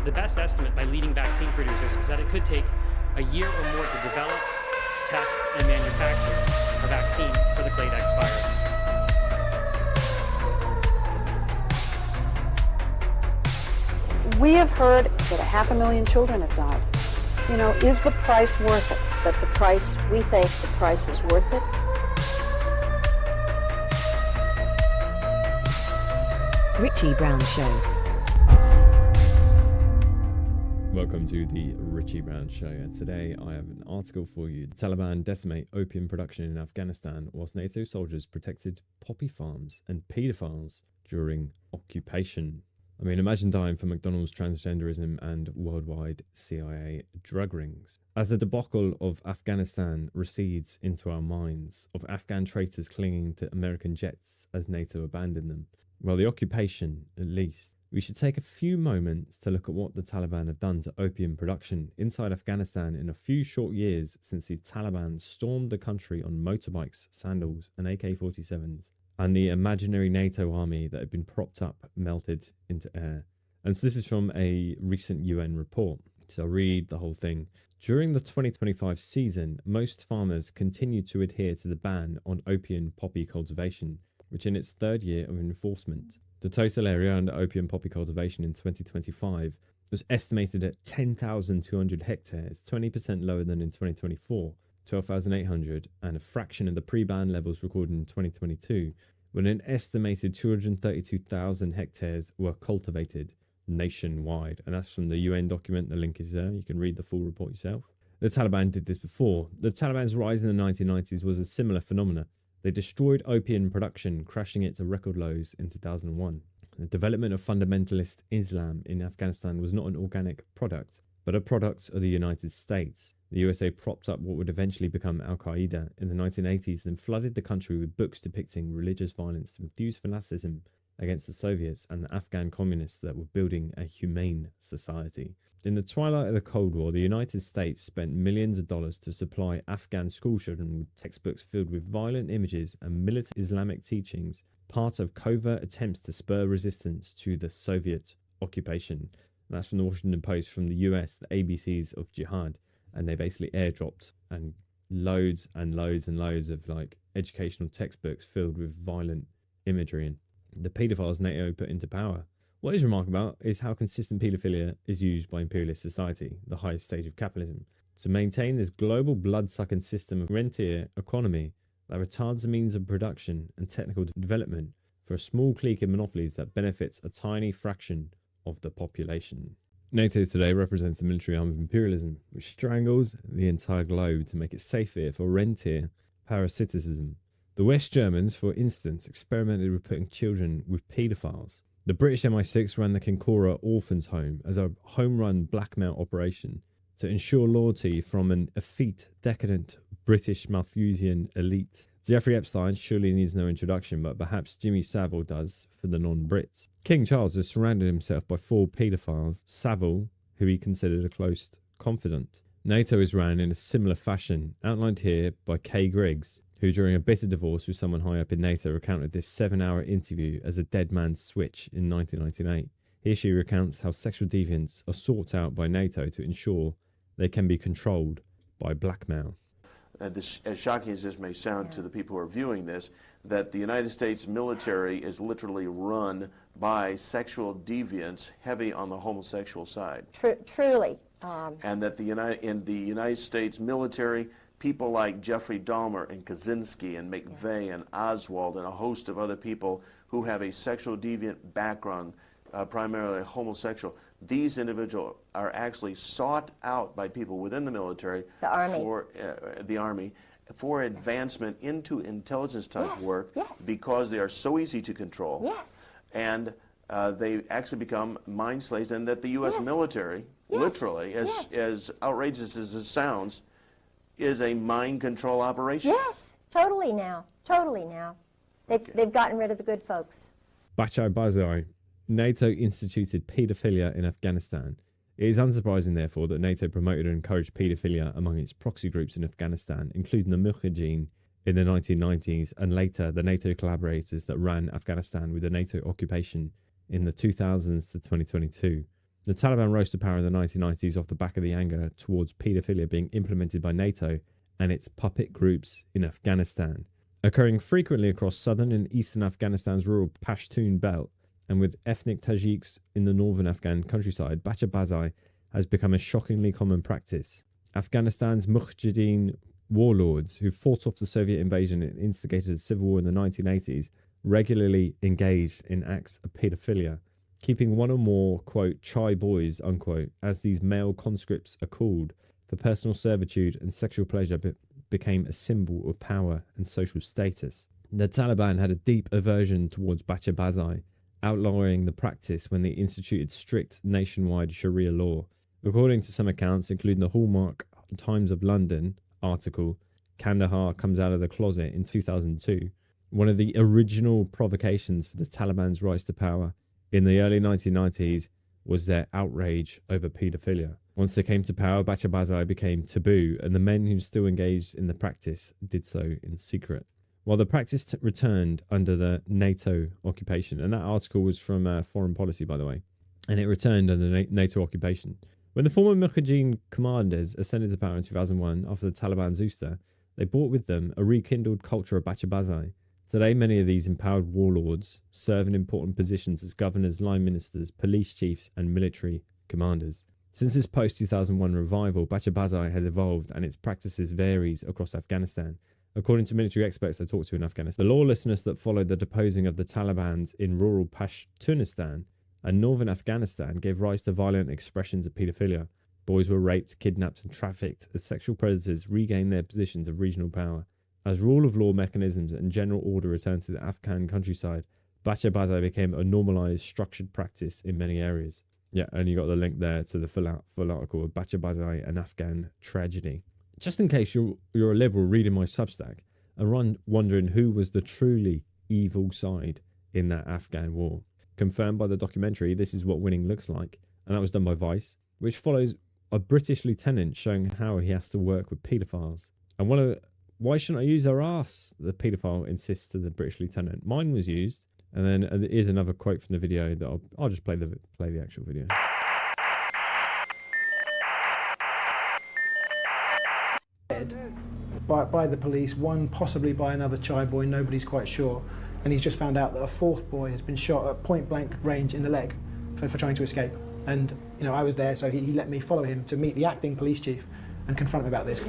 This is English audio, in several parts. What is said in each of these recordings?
The best estimate by leading vaccine producers is that it could take a year or more to develop, test, and manufacture a vaccine for the clade X virus. We have heard that 500,000 children have died. You know, is the price worth it? But we think the price is worth it. Richie Brown Show. Welcome to the Richie Brown Show, and today I have an article for you. The Taliban decimate opium production in Afghanistan whilst NATO soldiers protected poppy farms and paedophiles during occupation. I mean, imagine dying for McDonald's, transgenderism and worldwide CIA drug rings. As the debacle of Afghanistan recedes into our minds, of Afghan traitors clinging to American jets as NATO abandoned them, well, the occupation at least, we should take a few moments to look at what the Taliban have done to opium production inside Afghanistan in a few short years since the Taliban stormed the country on motorbikes, sandals and AK-47s. And the imaginary NATO army that had been propped up melted into air. And so this is from a recent UN report. So I'll read the whole thing. During the 2025 season, most farmers continued to adhere to the ban on opium poppy cultivation, which in its third year of enforcement. The total area under opium poppy cultivation in 2025 was estimated at 10,200 hectares, 20% lower than in 2024. 12,800, and a fraction of the pre-ban levels recorded in 2022, when an estimated 232,000 hectares were cultivated nationwide. And that's from the UN document. The link is there. You can read the full report yourself. The Taliban did this before. The Taliban's rise in the 1990s was a similar phenomenon. They destroyed opium production, crashing it to record lows in 2001. The development of fundamentalist Islam in Afghanistan was not an organic product, but a product of the United States. The USA propped up what would eventually become Al-Qaeda in the 1980s, then flooded the country with books depicting religious violence to enthuse fanaticism against the Soviets and the Afghan communists that were building a humane society. In the twilight of the Cold War, the United States spent millions of dollars to supply Afghan schoolchildren with textbooks filled with violent images and militant Islamic teachings, part of covert attempts to spur resistance to the Soviet occupation. And that's from the Washington Post, from the US, the ABCs of Jihad. And they basically airdropped and loads and loads and loads of like educational textbooks filled with violent imagery. And the paedophiles NATO put into power. What is remarkable is how consistent paedophilia is used by imperialist society, the highest stage of capitalism, to maintain this global blood-sucking system of rentier economy that retards the means of production and technical development for a small clique of monopolies that benefits a tiny fraction of the population. NATO today represents the military arm of imperialism, which strangles the entire globe to make it safer for rentier parasitism. The West Germans, for instance, experimented with putting children with paedophiles. The British MI6 ran the Kincora Orphans Home as a home-run blackmail operation to ensure loyalty from an effete, decadent British Malthusian elite. Jeffrey Epstein surely needs no introduction, but perhaps Jimmy Savile does for the non-Brits. King Charles has surrounded himself by 4 paedophiles, Savile, who he considered a close confidant. NATO is ran in a similar fashion, outlined here by Kay Griggs, who during a bitter divorce with someone high up in NATO recounted this 7-hour interview as a dead man's switch in 1998. Here she recounts how sexual deviants are sought out by NATO to ensure they can be controlled by blackmail. This, as shocking as this may sound to the people who are viewing this, that the United States military is literally run by sexual deviants heavy on the homosexual side. Truly. And that in the United States military, people like Jeffrey Dahmer and Kaczynski and McVeigh and Oswald and a host of other people who have a sexual deviant background, primarily homosexual, these individuals are actually sought out by people within the military, the Army, for advancement into intelligence type work because they are so easy to control. And they actually become mind slaves, and that the U.S. military, literally, as outrageous as it sounds, is a mind control operation. Totally now. They've gotten rid of the good folks. Bachar Bazai. NATO instituted paedophilia in Afghanistan. It is unsurprising, therefore, that NATO promoted and encouraged paedophilia among its proxy groups in Afghanistan, including the Mujahideen in the 1990s, and later the NATO collaborators that ran Afghanistan with the NATO occupation in the 2000s to 2022. The Taliban rose to power in the 1990s off the back of the anger towards paedophilia being implemented by NATO and its puppet groups in Afghanistan, occurring frequently across southern and eastern Afghanistan's rural Pashtun belt, and with ethnic Tajiks in the northern Afghan countryside. Bachchabazai has become a shockingly common practice. Afghanistan's Mujahideen warlords, who fought off the Soviet invasion and instigated a civil war in the 1980s, regularly engaged in acts of paedophilia, keeping one or more, quote, chai boys, unquote, as these male conscripts are called, for personal servitude and sexual pleasure became a symbol of power and social status. The Taliban had a deep aversion towards Bachchabazai, outlawing the practice when they instituted strict nationwide Sharia law. According to some accounts, including the Hallmark Times of London article, Kandahar comes out of the closet in 2002. One of the original provocations for the Taliban's rise to power in the early 1990s was their outrage over paedophilia. Once they came to power, Bachchabazai became taboo, and the men who still engaged in the practice did so in secret. While the practice returned under the NATO occupation, and that article was from Foreign Policy, by the way, and it returned under NATO occupation. When the former Mujahideen commanders ascended to power in 2001 after the Taliban's ouster, they brought with them a rekindled culture of Bachchabazai. Today, many of these empowered warlords serve in important positions as governors, line ministers, police chiefs, and military commanders. Since this post-2001 revival, Bachchabazai has evolved and its practices varies across Afghanistan. According to military experts I talked to in Afghanistan, the lawlessness that followed the deposing of the Taliban in rural Pashtunistan and northern Afghanistan gave rise to violent expressions of paedophilia. Boys were raped, kidnapped, and trafficked as sexual predators regained their positions of regional power. As rule of law mechanisms and general order returned to the Afghan countryside, Bachchabazai became a normalized, structured practice in many areas. Yeah, and you got the link there to the full article of Bachchabazai, an Afghan tragedy. Just in case you're a liberal reading my Substack and wondering who was the truly evil side in that Afghan war. Confirmed by the documentary, This Is What Winning Looks Like, and that was done by Vice, which follows a British lieutenant showing how he has to work with paedophiles. And why shouldn't I use their ass? The paedophile insists to the British lieutenant. Mine was used, and then here's another quote from the video that I'll just play the actual video. By the police, one possibly by another chai boy, nobody's quite sure. And he's just found out that a fourth boy has been shot at point blank range in the leg for trying to escape. And you know, I was there, so he let me follow him to meet the acting police chief and confront him about this.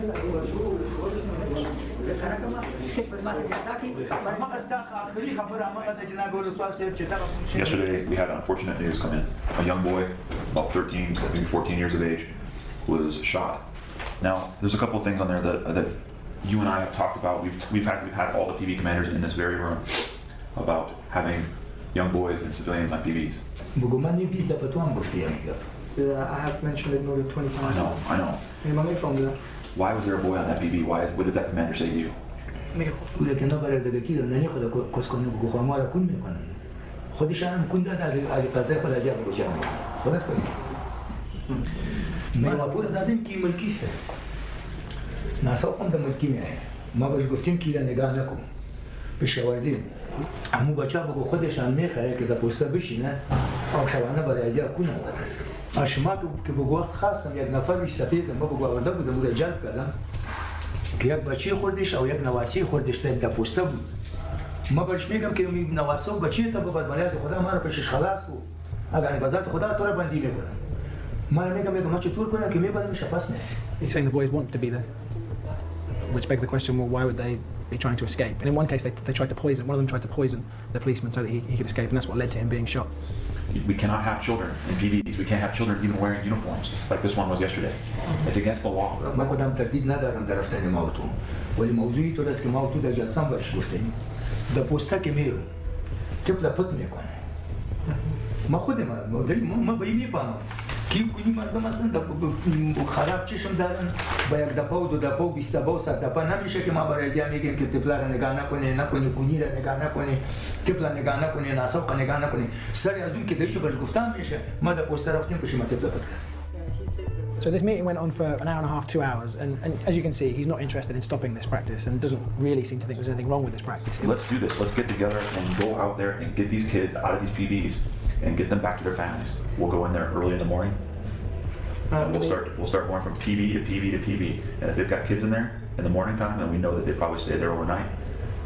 Yesterday we had unfortunate news come in. A young boy, about 13, maybe 14 years of age, was shot. Now, there's a couple of things on there that you and I have talked about. We've had all the PV commanders in this very room about having young boys and civilians on PVs. I have mentioned it more than 20 times. I know. Why was there a boy on that PV? What did that commander say to you? همون بچه ها بگو خودش هم میخواه که در پوسته بشینه او شبانه برای ازیا کنه شما که بگو وقت خواستم یک نفر سفیدم ما بگو آورده بودم بوده جلب کردم که یک بچه خوردش او یک نواسی خوردش در پوسته بود ما برش میگم که نواسه و بچه تا بباد مالیات خدا ما را پیشش خلاص بود اگر بذات خدا تو را بندی میکنم ما را میگم ما چطور کنم که میبادمش پس نه. He's saying the boys want to be there, which begs the question, well, why would they be trying to escape? And in one case, they tried to poison. One of them tried to poison the policeman so that he could escape, and that's what led to him being shot. We cannot have children in PVs. We can't have children even wearing uniforms like this one was yesterday. It's against the law. ما کدام تردید ندارم در رفتن موتو ولی موضوعی تو است که موتو در جلسه برش گفتیم در پوسته که میرم طفل پت میکنه ما خودم ما بایی میفهمم کی کنی مردم اصلا خراب چشم دارن با یک دپا و دو دپا و 20 دپا و 100 دپا نمیشه که ما برای ازیا میگیم که طفل را نگاه نکنی کنی را نگاه نکنی طفل نگاه نکنی ناسوق نگاه نکنی سر از اون که دیگه برش گفتم میشه ما در پوسته رفتیم پیش ما طفل پت کرد. So this meeting went on for an hour and a half, 2 hours, and as you can see, he's not interested in stopping this practice and doesn't really seem to think there's anything wrong with this practice. Let's do this. Let's get together and go out there and get these kids out of these PVs. and get them back to their families. We'll go in there early in the morning. And we'll start going from PV to PV to PV. And if they've got kids in there in the morning time, and we know that they probably stay there overnight,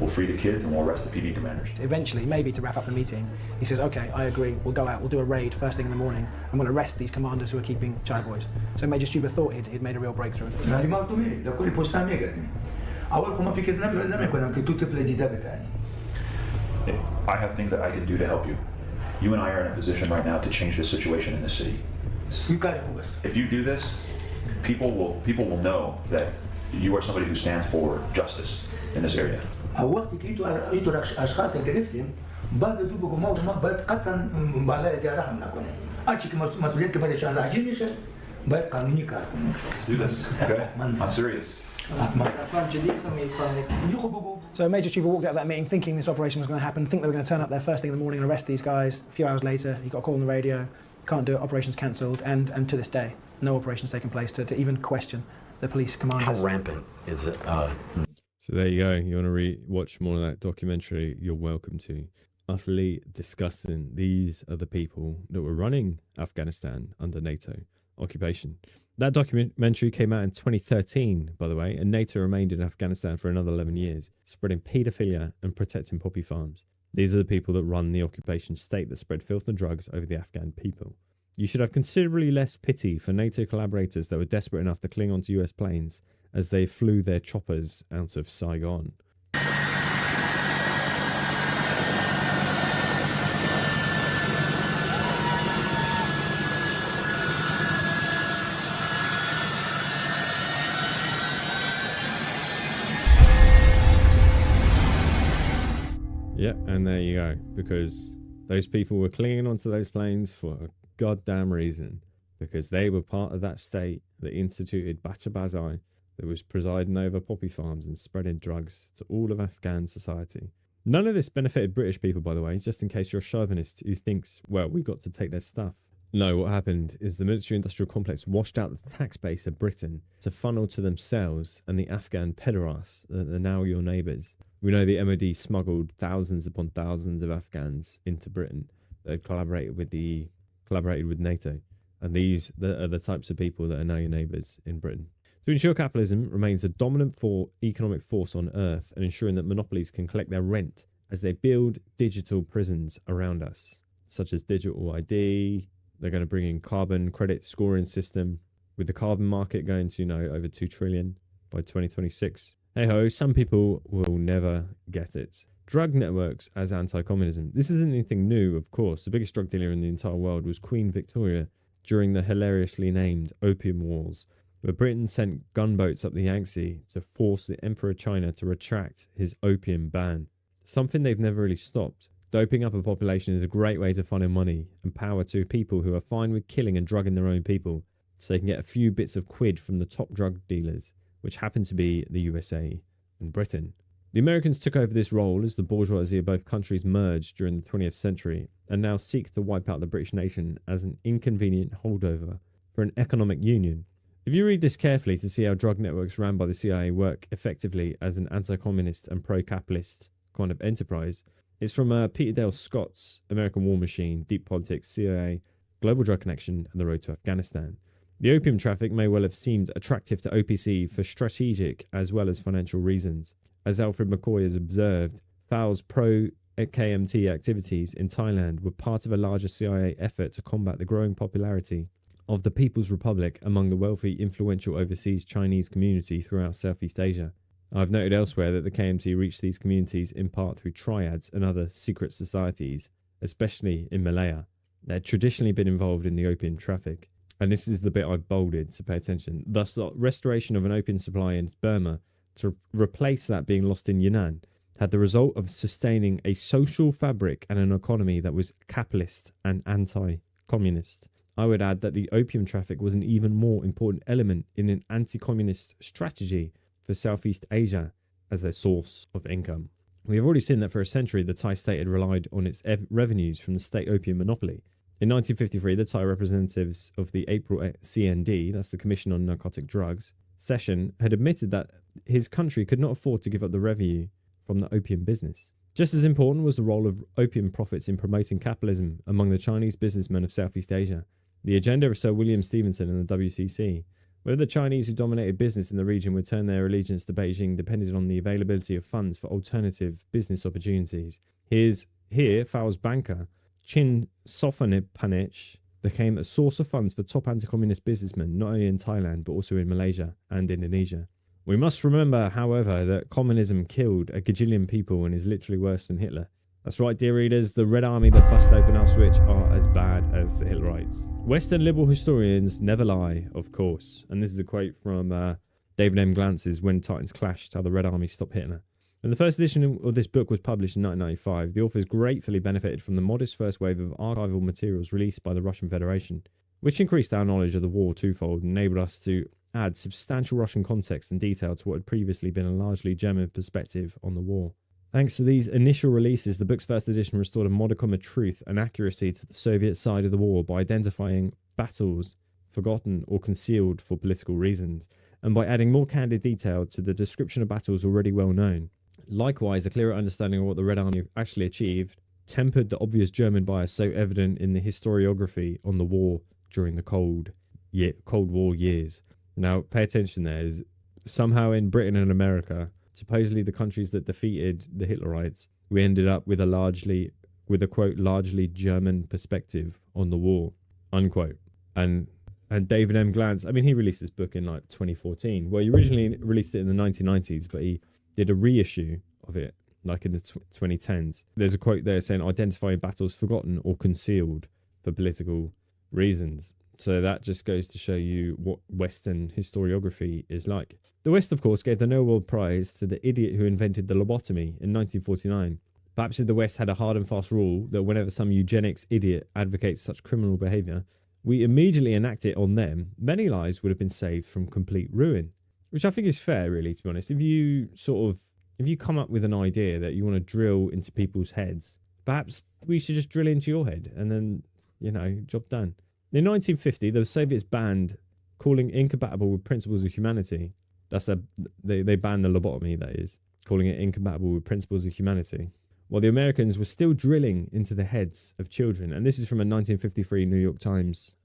we'll free the kids and we'll arrest the PV commanders. Eventually, maybe to wrap up the meeting, he says, okay, I agree, we'll go out, we'll do a raid first thing in the morning, and we'll arrest these commanders who are keeping child boys. So Major Stuber thought he'd made a real breakthrough. I have things that I can do to help you. You and I are in a position right now to change the situation in the city. If you do this, people will know that you are somebody who stands for justice in this area. Do this, okay? I'm serious. So Major Stuber walked out of that meeting thinking this operation was going to happen, think they were going to turn up there first thing in the morning and arrest these guys. A few hours later, he got a call on the radio, can't do it, operation's cancelled, and to this day, no operation's taken place to even question the police commanders. How rampant is it? So there you go. You want to watch more of that documentary, you're welcome to. Utterly disgusting. These are the people that were running Afghanistan under NATO occupation. That documentary came out in 2013, by the way, and NATO remained in Afghanistan for another 11 years, spreading paedophilia and protecting poppy farms. These are the people that run the occupation state that spread filth and drugs over the Afghan people. You should have considerably less pity for NATO collaborators that were desperate enough to cling onto US planes as they flew their choppers out of Saigon. Yeah, and there you go, because those people were clinging onto those planes for a goddamn reason, because they were part of that state that instituted Bacha Bazai, that was presiding over poppy farms and spreading drugs to all of Afghan society. None of this benefited British people, by the way, just in case you're a chauvinist who thinks, well, we got to take their stuff. No, what happened is the military-industrial complex washed out the tax base of Britain to funnel to themselves and the Afghan pederasts that are now your neighbours. We know the MoD smuggled thousands upon thousands of Afghans into Britain that had collaborated with NATO. And these are the types of people that are now your neighbours in Britain. To ensure capitalism remains a dominant economic force on Earth and ensuring that monopolies can collect their rent as they build digital prisons around us, such as digital ID. They're going to bring in carbon credit scoring system, with the carbon market going to, over 2 trillion by 2026. Hey ho, some people will never get it. Drug networks as anti-communism. This isn't anything new, of course. The biggest drug dealer in the entire world was Queen Victoria during the hilariously named Opium Wars, where Britain sent gunboats up the Yangtze to force the Emperor of China to retract his opium ban. Something they've never really stopped. Doping up a population is a great way to funnel money and power to people who are fine with killing and drugging their own people, so they can get a few bits of quid from the top drug dealers, which happen to be the USA and Britain. The Americans took over this role as the bourgeoisie of both countries merged during the 20th century and now seek to wipe out the British nation as an inconvenient holdover for an economic union. If you read this carefully to see how drug networks ran by the CIA work effectively as an anti-communist and pro-capitalist kind of enterprise, it's from Peter Dale Scott's American War Machine, Deep Politics, CIA, Global Drug Connection, and The Road to Afghanistan. The opium traffic may well have seemed attractive to OPC for strategic as well as financial reasons. As Alfred McCoy has observed, Fowle's pro-KMT activities in Thailand were part of a larger CIA effort to combat the growing popularity of the People's Republic among the wealthy, influential overseas Chinese community throughout Southeast Asia. I've noted elsewhere that the KMT reached these communities in part through triads and other secret societies, especially in Malaya, that had traditionally been involved in the opium traffic. And this is the bit I've bolded, so pay attention. Thus, the restoration of an opium supply in Burma to replace that being lost in Yunnan had the result of sustaining a social fabric and an economy that was capitalist and anti-communist. I would add that the opium traffic was an even more important element in an anti-communist strategy for Southeast Asia as a source of income. We have already seen that for a century the Thai state had relied on its revenues from the state opium monopoly. In 1953, the Thai representatives of the April CND, that's the Commission on Narcotic Drugs, session had admitted that his country could not afford to give up the revenue from the opium business. Just as important was the role of opium profits in promoting capitalism among the Chinese businessmen of Southeast Asia. The agenda of Sir William Stevenson and the WCC. Whether the Chinese who dominated business in the region would turn their allegiance to Beijing depended on the availability of funds for alternative business opportunities. Here, Fao's banker, Chin Sophapanich, became a source of funds for top anti-communist businessmen not only in Thailand but also in Malaysia and Indonesia. We must remember, however, that communism killed a gajillion people and is literally worse than Hitler. That's right, dear readers, the Red Army that bust open Auschwitz are as bad as the Hitlerites. Western liberal historians never lie, of course. And this is a quote from David M. Glantz's When Titans Clashed, How the Red Army Stopped Hitler. When the first edition of this book was published in 1995, the authors gratefully benefited from the modest first wave of archival materials released by the Russian Federation, which increased our knowledge of the war twofold and enabled us to add substantial Russian context and detail to what had previously been a largely German perspective on the war. Thanks to these initial releases, the book's first edition restored a modicum of truth and accuracy to the Soviet side of the war by identifying battles forgotten or concealed for political reasons, and by adding more candid detail to the description of battles already well known. Likewise, a clearer understanding of what the Red Army actually achieved tempered the obvious German bias so evident in the historiography on the war during the Cold War years. Now, pay attention there. Is somehow in Britain and America, supposedly the countries that defeated the Hitlerites, we ended up with a quote, largely German perspective on the war, unquote. And David M. Glantz, I mean, he released this book in like 2014. Well, he originally released it in the 1990s, but he did a reissue of it like in the 2010s. There's a quote there saying, identifying battles forgotten or concealed for political reasons. So that just goes to show you what Western historiography is like. The West, of course, gave the Nobel Prize to the idiot who invented the lobotomy in 1949. Perhaps if the West had a hard and fast rule that whenever some eugenics idiot advocates such criminal behaviour, we immediately enact it on them, many lives would have been saved from complete ruin. Which I think is fair, really, to be honest. If you come up with an idea that you want to drill into people's heads, perhaps we should just drill into your head and then, job done. In 1950, the Soviets banned calling incompatible with principles of humanity. They banned the lobotomy, that is, calling it incompatible with principles of humanity. While the Americans were still drilling into the heads of children. And this is from a 1953 New York Times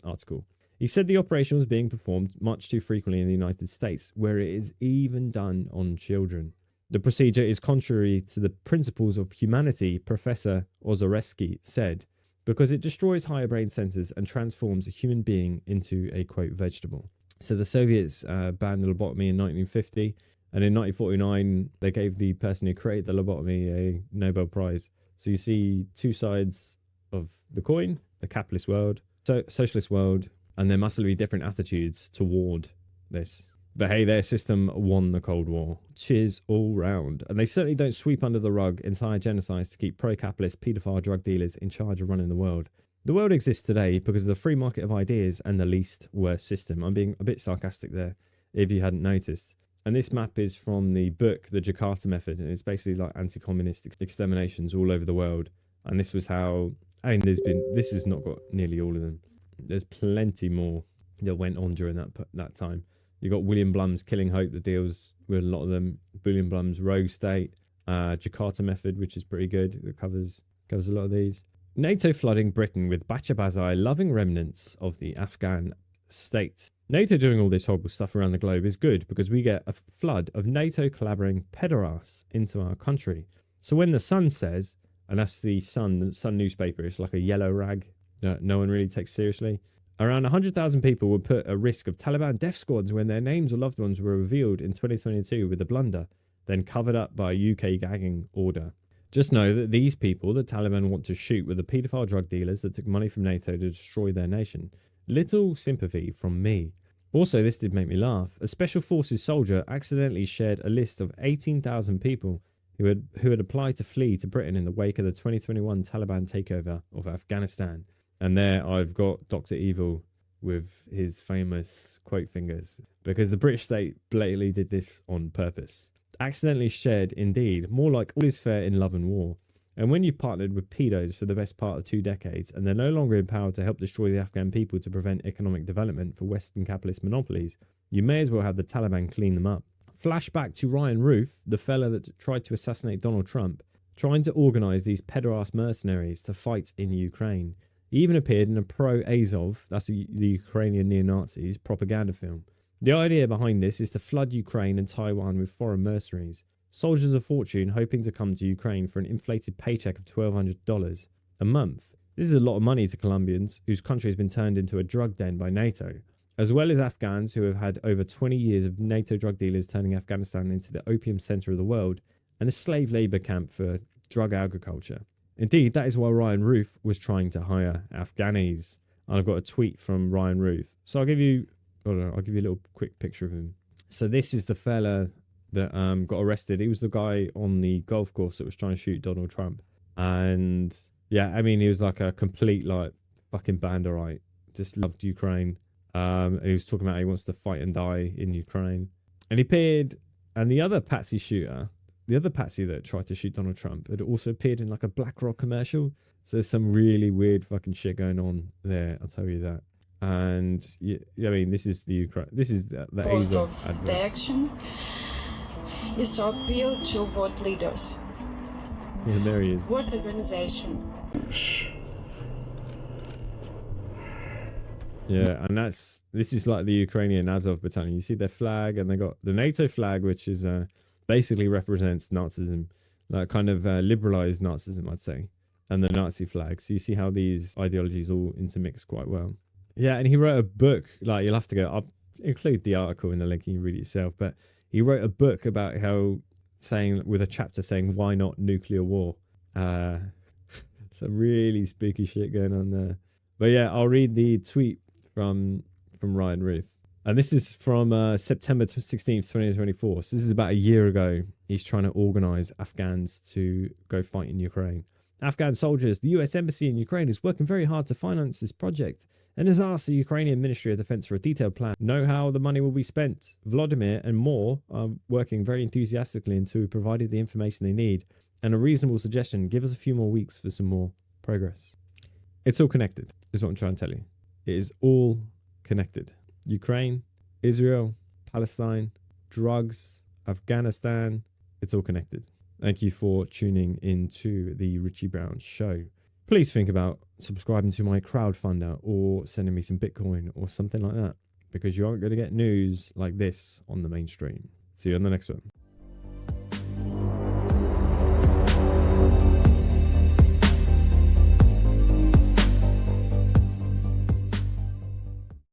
article. He said the operation was being performed much too frequently in the United States, where it is even done on children. The procedure is contrary to the principles of humanity, Professor Ozareski said, because it destroys higher brain centers and transforms a human being into a, quote, vegetable. So the Soviets banned the lobotomy in 1950, and in 1949, they gave the person who created the lobotomy a Nobel Prize. So you see two sides of the coin, the capitalist world, socialist world, and their massively different attitudes toward this. But hey, their system won the Cold War. Cheers all round. And they certainly don't sweep under the rug entire genocides to keep pro-capitalist paedophile drug dealers in charge of running the world. The world exists today because of the free market of ideas and the least worst system. I'm being a bit sarcastic there, if you hadn't noticed. And this map is from the book, The Jakarta Method, and it's basically like anti-communist exterminations all over the world. And this was how, this has not got nearly all of them. There's plenty more that went on during that time. You got William Blum's Killing Hope that deals with a lot of them. William Blum's Rogue State, Jakarta Method, which is pretty good. It covers a lot of these. NATO flooding Britain with Bachabazai loving remnants of the Afghan state. NATO doing all this horrible stuff around the globe is good because we get a flood of NATO collaborating pederasts into our country. So when the Sun says, and that's the Sun newspaper, it's like a yellow rag that no one really takes seriously. Around 100,000 people were put at risk of Taliban death squads when their names or loved ones were revealed in 2022 with a blunder, then covered up by a UK gagging order. Just know that these people the Taliban want to shoot were the paedophile drug dealers that took money from NATO to destroy their nation. Little sympathy from me. Also, this did make me laugh. A Special Forces soldier accidentally shared a list of 18,000 people who had applied to flee to Britain in the wake of the 2021 Taliban takeover of Afghanistan. And there I've got Dr. Evil with his famous quote fingers, because the British state blatantly did this on purpose. Accidentally shared, indeed, more like all is fair in love and war. And when you've partnered with pedos for the best part of 2 decades, and they're no longer empowered to help destroy the Afghan people to prevent economic development for Western capitalist monopolies, you may as well have the Taliban clean them up. Flashback to Ryan Roof, the fella that tried to assassinate Donald Trump, trying to organise these pederast mercenaries to fight in Ukraine. He even appeared in a pro-Azov, that's the Ukrainian neo-Nazis, propaganda film. The idea behind this is to flood Ukraine and Taiwan with foreign mercenaries, soldiers of fortune hoping to come to Ukraine for an inflated paycheck of $1,200 a month. This is a lot of money to Colombians, whose country has been turned into a drug den by NATO, as well as Afghans who have had over 20 years of NATO drug dealers turning Afghanistan into the opium centre of the world and a slave labour camp for drug agriculture. Indeed, that is why Ryan Ruth was trying to hire Afghanis. And I've got a tweet from Ryan Ruth. So I'll give you a little quick picture of him. So this is the fella that got arrested. He was the guy on the golf course that was trying to shoot Donald Trump. And yeah, I mean, he was like a complete like fucking banderite. Just loved Ukraine. And he was talking about how he wants to fight and die in Ukraine. And he appeared, and the other patsy shooter, the other patsy that tried to shoot Donald Trump, had also appeared in like a BlackRock commercial. So there's some really weird fucking shit going on there, I'll tell you that. And yeah, I mean, this is the Ukraine. This is the Cost Azov of advert. the action is to appeal to what leaders? Yeah, there he is. What organization? Yeah, and this is like the Ukrainian Azov battalion. You see their flag, and they got the NATO flag, which is basically represents Nazism, like kind of liberalized Nazism, I'd say, and the Nazi flag. So you see how these ideologies all intermix quite well. Yeah, and he wrote a book. Like, you'll have to go. I'll include the article in the link. You can read it yourself. But he wrote a book about how with a chapter saying why not nuclear war. Some really spooky shit going on there. But yeah, I'll read the tweet from Ryan Ruth. And this is from September 16th, 2024. So this is about a year ago. He's trying to organize Afghans to go fight in Ukraine. Afghan soldiers, the US Embassy in Ukraine is working very hard to finance this project and has asked the Ukrainian Ministry of Defense for a detailed plan. Know how the money will be spent. Vladimir and more are working very enthusiastically into providing the information they need. And a reasonable suggestion, give us a few more weeks for some more progress. It's all connected, is what I'm trying to tell you. It is all connected. Ukraine, Israel, Palestine, drugs, Afghanistan, it's all connected. Thank you for tuning into the Richie Brown Show. Please think about subscribing to my crowdfunder or sending me some Bitcoin or something like that, because you aren't going to get news like this on the mainstream. See you on the next one.